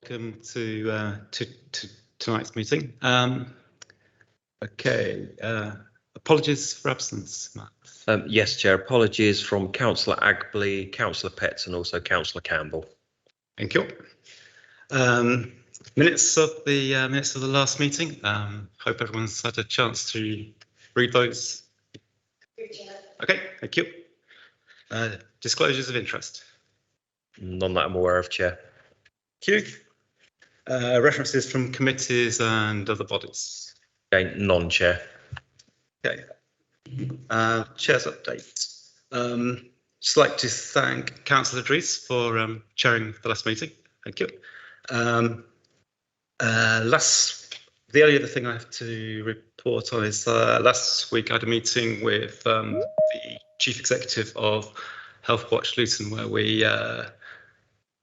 welcome to tonight's meeting. Apologies for absence, Matt. Yes, Chair. Apologies from Councillor Agbley, Councillor Petts, and also Councillor Campbell. Thank you. Minutes of the last meeting. Hope everyone's had a chance to read those. Okay, thank you. Disclosures of interest. None that I'm aware of, Chair. Thank you. References from committees and other bodies. Okay, none, Chair. Okay. Chair's update. Just like to thank Councillor Dries for chairing the last meeting. Thank you. The only other thing I have to report on is last week I had a meeting with the Chief Executive of Health Watch Luton, where we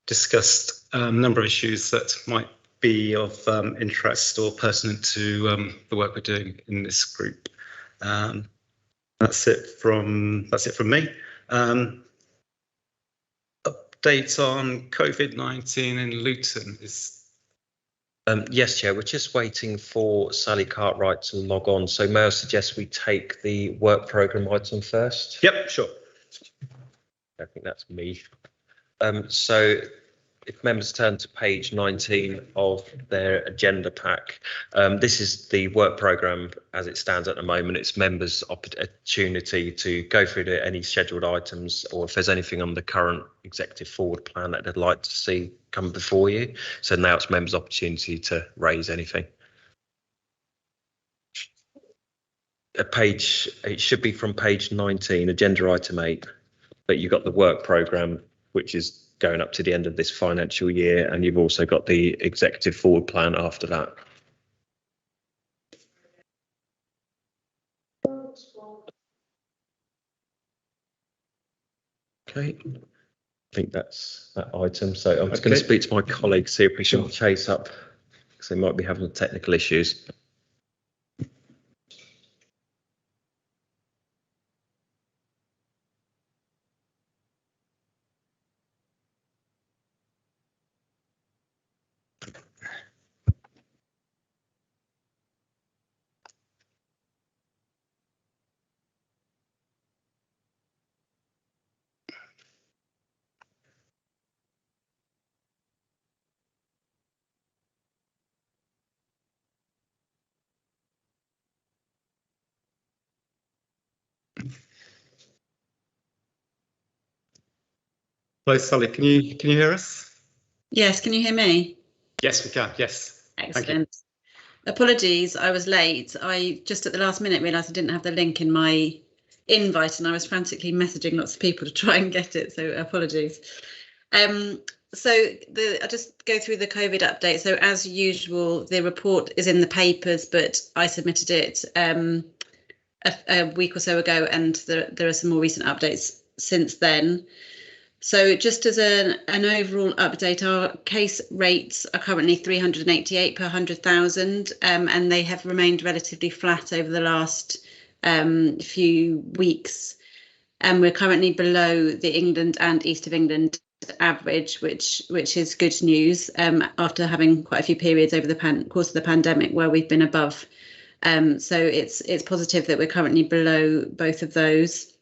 discussed a number of issues that might be of interest or pertinent to the work we're doing in this group. That's it from me. Update on COVID-19 in Luton is. Yes, Chair. We're just waiting for Sally Cartwright to log on. So may I suggest we take the work programme item first? Yep, sure. I think that's me. So if members turn to page 19 of their agenda pack, this is the work programme as it stands at the moment. It's members' opportunity to go through any scheduled items, or if there's anything on the current executive forward plan that they'd like to see come before you. So now it's members' opportunity to raise anything. It should be from page 19, agenda item 8, but you've got the work programme, which is going up to the end of this financial year, and you've also got the executive forward plan after that. Okay, I think that's that item. So I'm just going to speak to my colleagues, see if we should chase up, because they might be having technical issues. Hello, Sally. Can you hear us? Yes. Can you hear me? Yes, we can. Yes. Excellent. Apologies, I was late. I just at the last minute realised I didn't have the link in my invite, and I was frantically messaging lots of people to try and get it. So apologies. I'll just go through the COVID update. So as usual, the report is in the papers, but I submitted it a week or so ago, and there are some more recent updates since then. So just as an overall update, our case rates are currently 388 per 100,000, and they have remained relatively flat over the last few weeks. And we're currently below the England and East of England average, which is good news, after having quite a few periods over the course of the pandemic where we've been above. So it's positive that we're currently below both of those.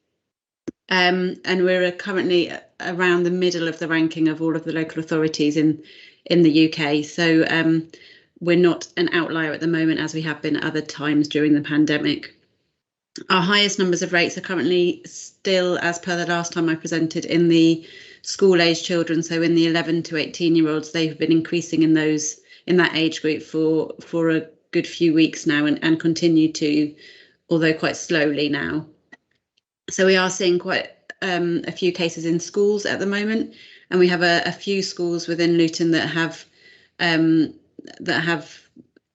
And we're currently around the middle of the ranking of all of the local authorities in the UK. So we're not an outlier at the moment, as we have been at other times during the pandemic. Our highest numbers of rates are currently still, as per the last time I presented, in the school-age children. So in the 11 to 18-year-olds, they've been increasing in that age group for a good few weeks now, and continue to, although quite slowly now. So we are seeing quite a few cases in schools at the moment, and we have a few schools within Luton that have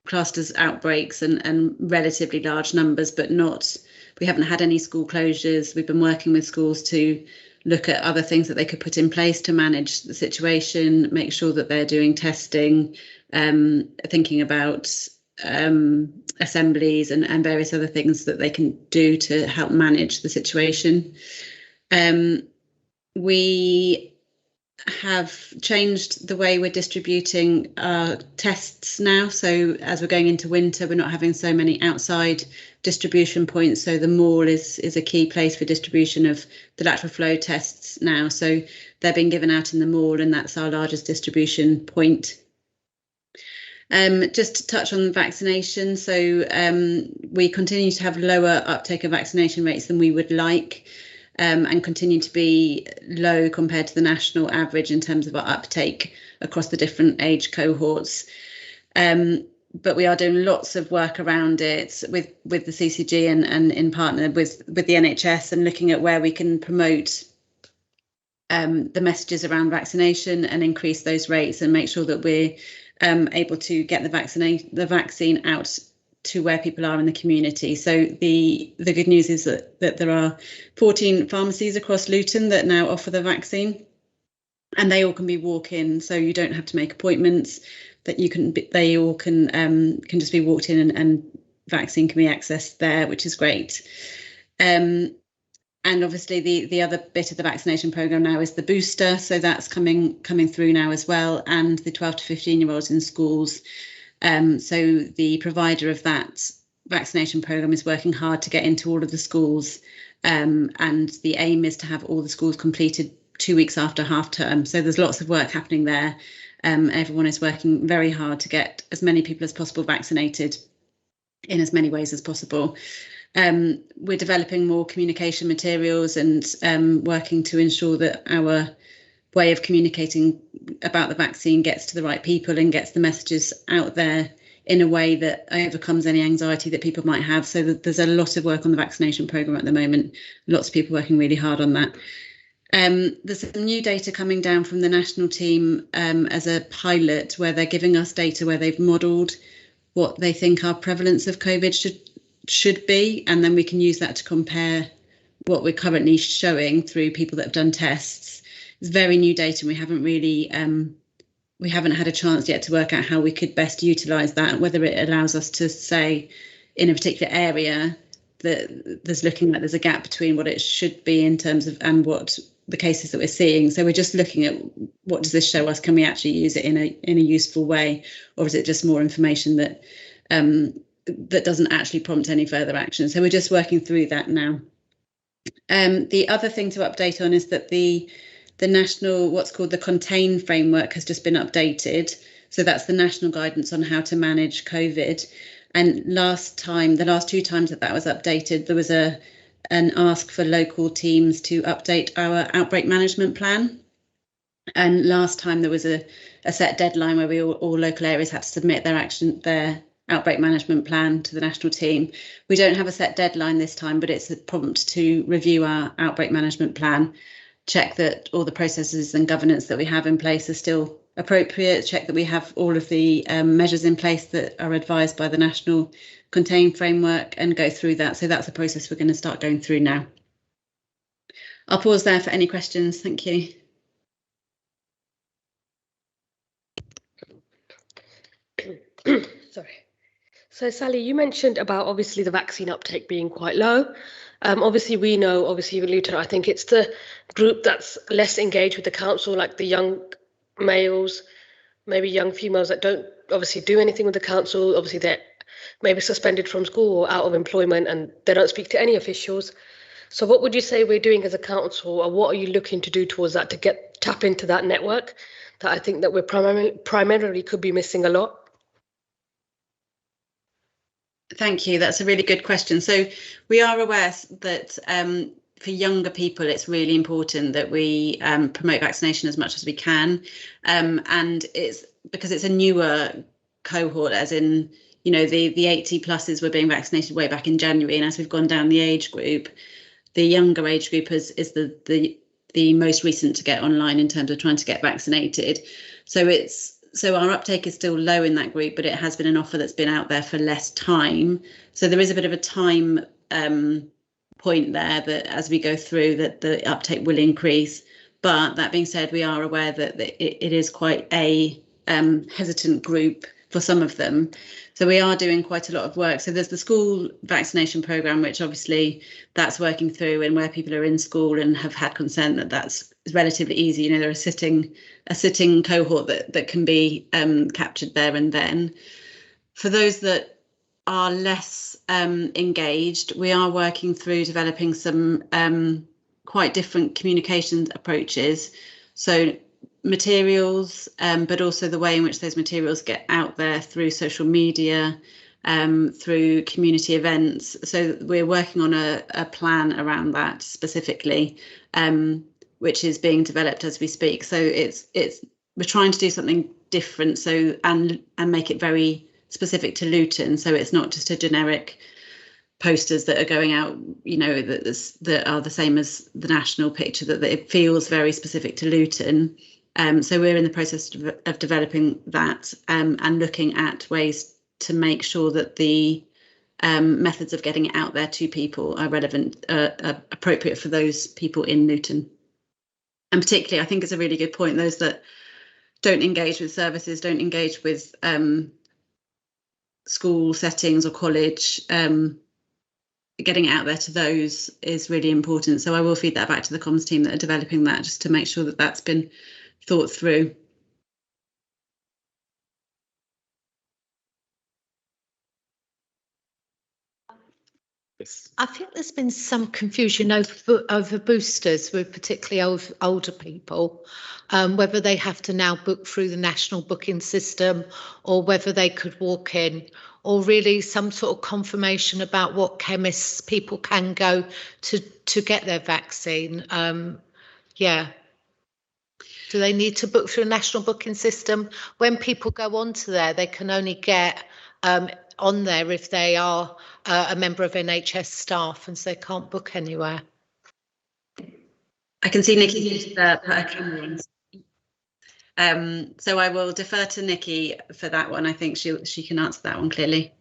classed as outbreaks and relatively large numbers, but we haven't had any school closures. We've been working with schools to look at other things that they could put in place to manage the situation, make sure that they're doing testing, thinking about assemblies and various other things that they can do to help manage the situation. We have changed the way we're distributing our tests now. So as we're going into winter, we're not having so many outside distribution points. So the mall is a key place for distribution of the lateral flow tests now. So they're being given out in the mall, and that's our largest distribution point. Just to touch on vaccination, so we continue to have lower uptake of vaccination rates than we would like, and continue to be low compared to the national average in terms of our uptake across the different age cohorts. But we are doing lots of work around it with the CCG and in partner with the NHS, and looking at where we can promote the messages around vaccination and increase those rates and make sure that we're able to get the vaccine out to where people are in the community. So the good news is that there are 14 pharmacies across Luton that now offer the vaccine, and they all can be walk-in, so you don't have to make appointments. That they all can just be walked in, and vaccine can be accessed there, which is great. And obviously the other bit of the vaccination programme now is the booster, so that's coming through now as well, and the 12 to 15-year-olds in schools. So the provider of that vaccination programme is working hard to get into all of the schools, and the aim is to have all the schools completed 2 weeks after half term. So there's lots of work happening there. Everyone is working very hard to get as many people as possible vaccinated in as many ways as possible. We're developing more communication materials and working to ensure that our way of communicating about the vaccine gets to the right people and gets the messages out there in a way that overcomes any anxiety that people might have. So there's a lot of work on the vaccination programme at the moment. Lots of people working really hard on that. There's some new data coming down from the national team as a pilot, where they're giving us data where they've modelled what they think our prevalence of COVID should be, and then we can use that to compare what we're currently showing through people that have done tests. It's very new data, and we haven't really we haven't had a chance yet to work out how we could best utilise that, whether it allows us to say in a particular area that there's looking like there's a gap between what it should be in terms of and what the cases that we're seeing. So we're just looking at what does this show us? Can we actually use it in a useful way, or is it just more information that that doesn't actually prompt any further action? So we're just working through that now. The other thing to update on is that the national, what's called the Contain framework, has just been updated. So that's the national guidance on how to manage COVID. And the last two times that was updated, there was an ask for local teams to update our outbreak management plan. And last time there was a set deadline where all local areas had to submit their outbreak management plan to the national team. We don't have a set deadline this time, but it's a prompt to review our outbreak management plan, check that all the processes and governance that we have in place are still appropriate, check that we have all of the measures in place that are advised by the national Contain framework, and go through that. So that's a process we're going to start going through now. I'll pause there for any questions. Thank you. Sorry. So Sally, you mentioned about obviously the vaccine uptake being quite low. Obviously we know, obviously with Luton, I think it's the group that's less engaged with the council, like the young males, maybe young females that don't obviously do anything with the council. Obviously they're maybe suspended from school or out of employment, and they don't speak to any officials. So what would you say we're doing as a council, or what are you looking to do towards that to tap into that network that I think that we're primarily could be missing a lot? Thank you. That's a really good question. So we are aware that for younger people, it's really important that we promote vaccination as much as we can. And it's because it's a newer cohort, as in, you know, the 80 pluses were being vaccinated way back in January. And as we've gone down the age group, the younger age group is the most recent to get online in terms of trying to get vaccinated. So our uptake is still low in that group, but it has been an offer that's been out there for less time. So there is a bit of a time point there that as we go through that the uptake will increase. But that being said, we are aware that it is quite a hesitant group for some of them. So we are doing quite a lot of work. So there's the school vaccination programme, which obviously that's working through, and where people are in school and have had consent, that's relatively easy. You know, there are a sitting cohort that can be captured there and then. For those that are less engaged, we are working through developing some quite different communications approaches. So materials, but also the way in which those materials get out there through social media, through community events. So we're working on a plan around that specifically, which is being developed as we speak. So we're trying to do something different, so and make it very specific to Luton. So it's not just a generic posters that are going out, you know, that are the same as the national picture, that it feels very specific to Luton. So we're in the process of developing that and looking at ways to make sure that the methods of getting it out there to people are relevant, appropriate for those people in Luton. And particularly, I think it's a really good point, those that don't engage with services, don't engage with school settings or college, getting it out there to those is really important. So I will feed that back to the comms team that are developing that, just to make sure that that's been thought through. Yes. I think there's been some confusion over boosters with particularly older people, whether they have to now book through the national booking system or whether they could walk in, or really some sort of confirmation about what chemists people can go to get their vaccine. Yeah. Do they need to book through a national booking system? When people go onto there, they can only get on there if they are a member of NHS staff, and so they can't book anywhere. I can see Nikki put her camera on. So I will defer to Nikki for that one. I think she can answer that one clearly.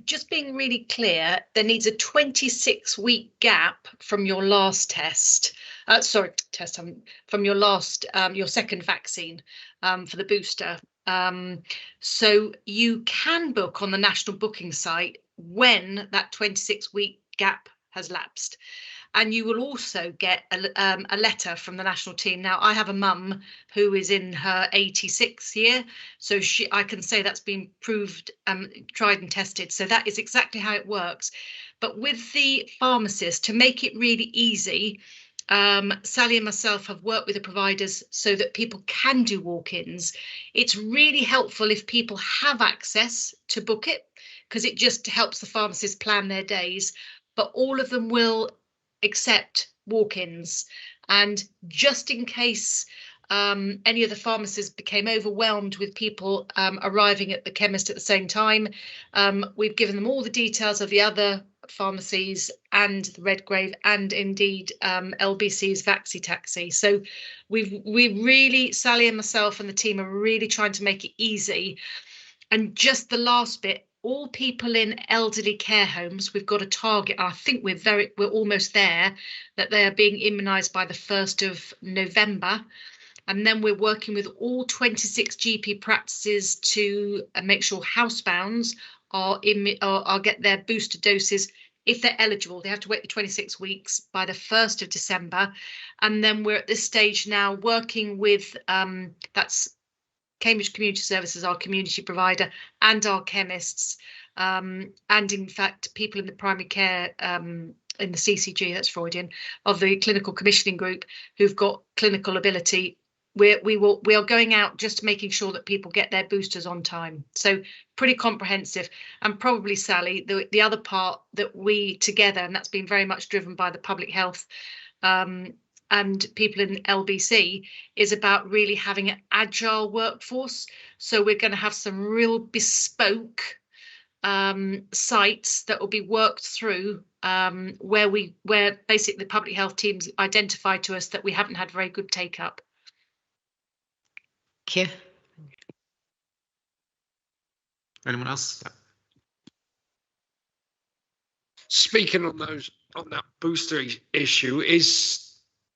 Just being really clear, there needs a 26-week gap from your last test. From your last, your second vaccine for the booster. So you can book on the national booking site when that 26-week gap has lapsed. And you will also get a letter from the national team. Now, I have a mum who is in her 86th year, so I can say that's been proved, tried and tested. So that is exactly how it works. But with the pharmacist, to make it really easy, Sally and myself have worked with the providers so that people can do walk-ins. It's really helpful if people have access to book it, because it just helps the pharmacist plan their days. But all of them will accept walk-ins, and just in case any of the pharmacists became overwhelmed with people arriving at the chemist at the same time, we've given them all the details of the other pharmacies and the Redgrave and indeed LBC's Vaccitaxi. So we've really, Sally and myself and the team are really trying to make it easy. And just the last bit, all people in elderly care homes, we've got a target. I think we're almost there, that they are being immunised by the 1st of November. And then we're working with all 26 GP practices to make sure housebounds are get their booster doses. If they're eligible, they have to wait the 26 weeks by the 1st of December. And then we're at this stage now working with, that's Cambridge Community Services, our community provider, and our chemists, and in fact people in the primary care in the CCG, that's Freudian, of the clinical commissioning group who've got clinical ability. We are going out just making sure that people get their boosters on time. So pretty comprehensive. And probably, Sally, the other part that we together, and that's been very much driven by the public health and people in LBC, is about really having an agile workforce. So we're going to have some real bespoke sites that will be worked through where basically the public health teams identify to us that we haven't had very good take up. Thank you. Anyone else? Speaking on that booster issue, is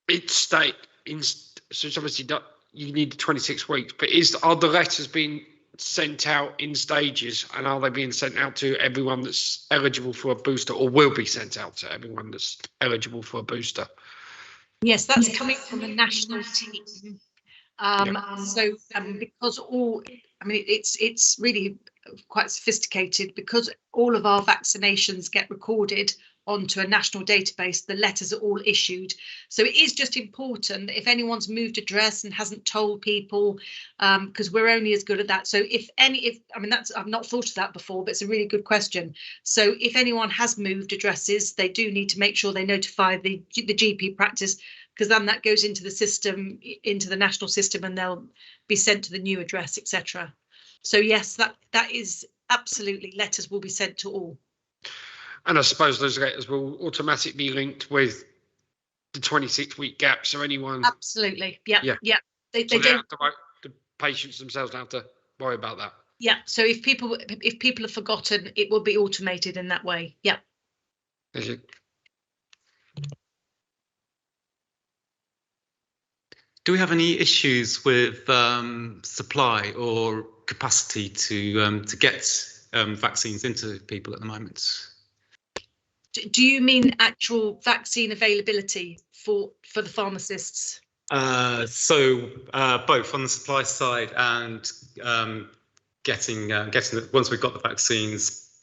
it so it's obviously you need 26 weeks, but are the letters being sent out in stages, and are they being sent out to everyone that's eligible for a booster, or will be sent out to everyone that's eligible for a booster? Yes, that's coming from a national team. Because it's really quite sophisticated, because all of our vaccinations get recorded onto a national database. The letters are all issued, so it is just important that if anyone's moved address and hasn't told people, because we're only as good at that. So I've not thought of that before, but it's a really good question. So if anyone has moved addresses, they do need to make sure they notify the GP practice, because then that goes into the system, into the national system, and they'll be sent to the new address, etc. So yes, that is absolutely, letters will be sent to all. And I suppose those letters will automatically be linked with the 26-week gap, so anyone... Absolutely, yeah. They don't have to, the patients themselves don't have to worry about that. Yeah, so if people have forgotten, it will be automated in that way. Yeah. Thank you. Do we have any issues with supply or capacity to get vaccines into people at the moment? Do you mean actual vaccine availability for the pharmacists? So both on the supply side and getting once we've got the vaccines,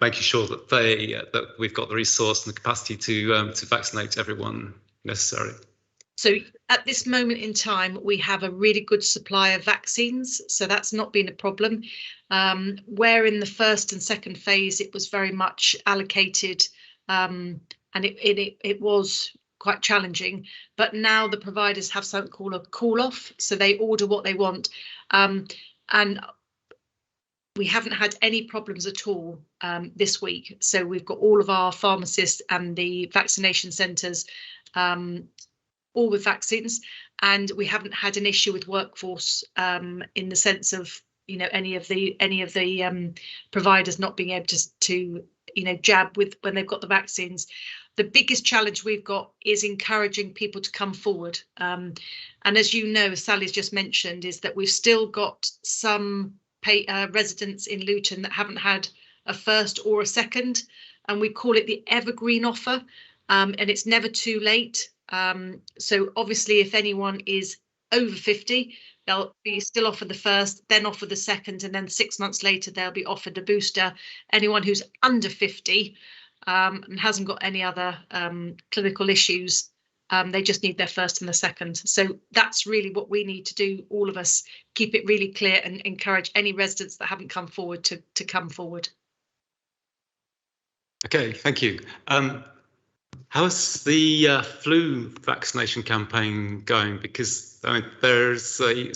making sure that that we've got the resource and the capacity to vaccinate everyone necessary. So at this moment in time, we have a really good supply of vaccines, so that's not been a problem. Where in the first and second phase, it was very much allocated, and it was quite challenging. But now the providers have something called a call off, so they order what they want, and we haven't had any problems at all this week. So we've got all of our pharmacists and the vaccination centres all with vaccines, and we haven't had an issue with workforce in the sense of any of the providers not being able to jab with when they've got the vaccines. The biggest challenge we've got is encouraging people to come forward, and as you know, as Sally's just mentioned, is that we've still got some residents in Luton that haven't had a first or a second, and we call it the evergreen offer, and it's never too late. So obviously, if anyone is over 50, they'll be still offered the first, then offered the second, and then 6 months later they'll be offered a booster. Anyone who's under 50 and hasn't got any other clinical issues, they just need their first and the second. So that's really what we need to do, all of us, keep it really clear and encourage any residents that haven't come forward to come forward. Okay, thank you. How's the flu vaccination campaign going? Because there's a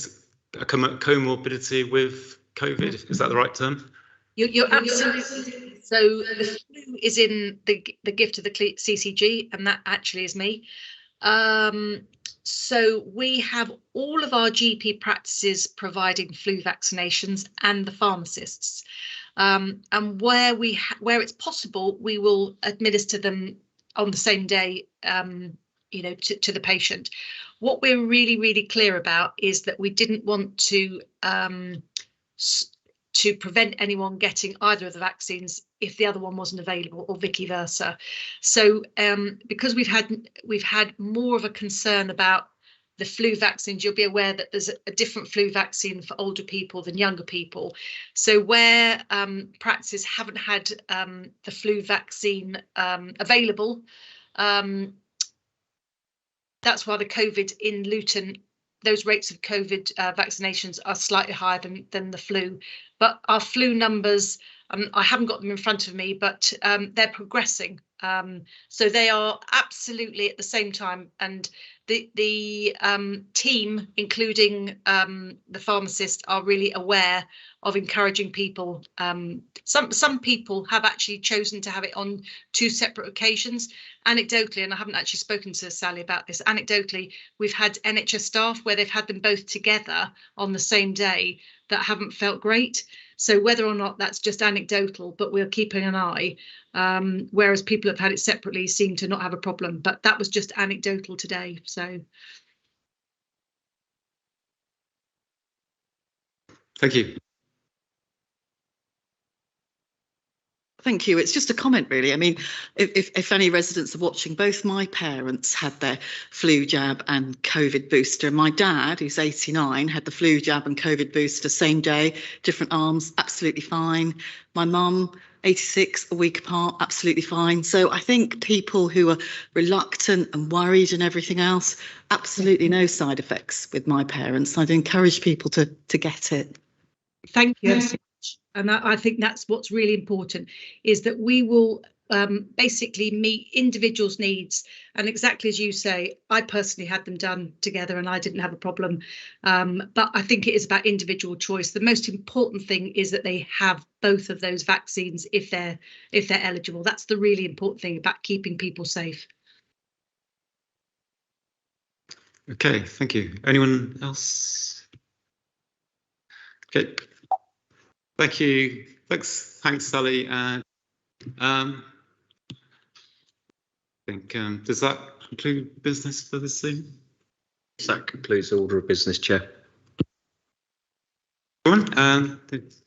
comorbidity with COVID. Is that the right term? You're absolutely. So the flu is in the gift of the CCG, and that actually is me. So we have all of our GP practices providing flu vaccinations and the pharmacists. And where it's possible, we will administer them on the same day, to the patient. What we're really, really clear about is that we didn't want to prevent anyone getting either of the vaccines if the other one wasn't available, or vice versa. So because we've had more of a concern about the flu vaccines, you'll be aware that there's a different flu vaccine for older people than younger people. So where practices haven't had the flu vaccine available, that's why the COVID in Luton, those rates of COVID vaccinations are slightly higher than the flu. But our flu numbers, I haven't got them in front of me, but they're progressing. So they are absolutely at the same time, and the team, including the pharmacist, are really aware of encouraging people. Some people have actually chosen to have it on 2 separate occasions. Anecdotally, and I haven't actually spoken to Sally about this, anecdotally, we've had NHS staff where they've had them both together on the same day that haven't felt great. So whether or not that's just anecdotal, but we're keeping an eye, whereas people have had it separately seem to not have a problem. But that was just anecdotal today. So. Thank you. Thank you. It's just a comment, really. I mean, if any residents are watching, both my parents had their flu jab and COVID booster. My dad, who's 89, had the flu jab and COVID booster same day, different arms, absolutely fine. My mum, 86, a week apart, absolutely fine. So I think people who are reluctant and worried and everything else, absolutely no side effects with my parents. I'd encourage people to get it. Thank you. And I think that's what's really important, is that we will basically meet individuals' needs. And exactly as you say, I personally had them done together and I didn't have a problem. But I think it is about individual choice. The most important thing is that they have both of those vaccines if they're eligible. That's the really important thing about keeping people safe. Okay, thank you. Anyone else? Okay. Thank you. Thanks, Sally. And I think does that conclude business for this evening? That concludes the order of business, Chair. Everyone,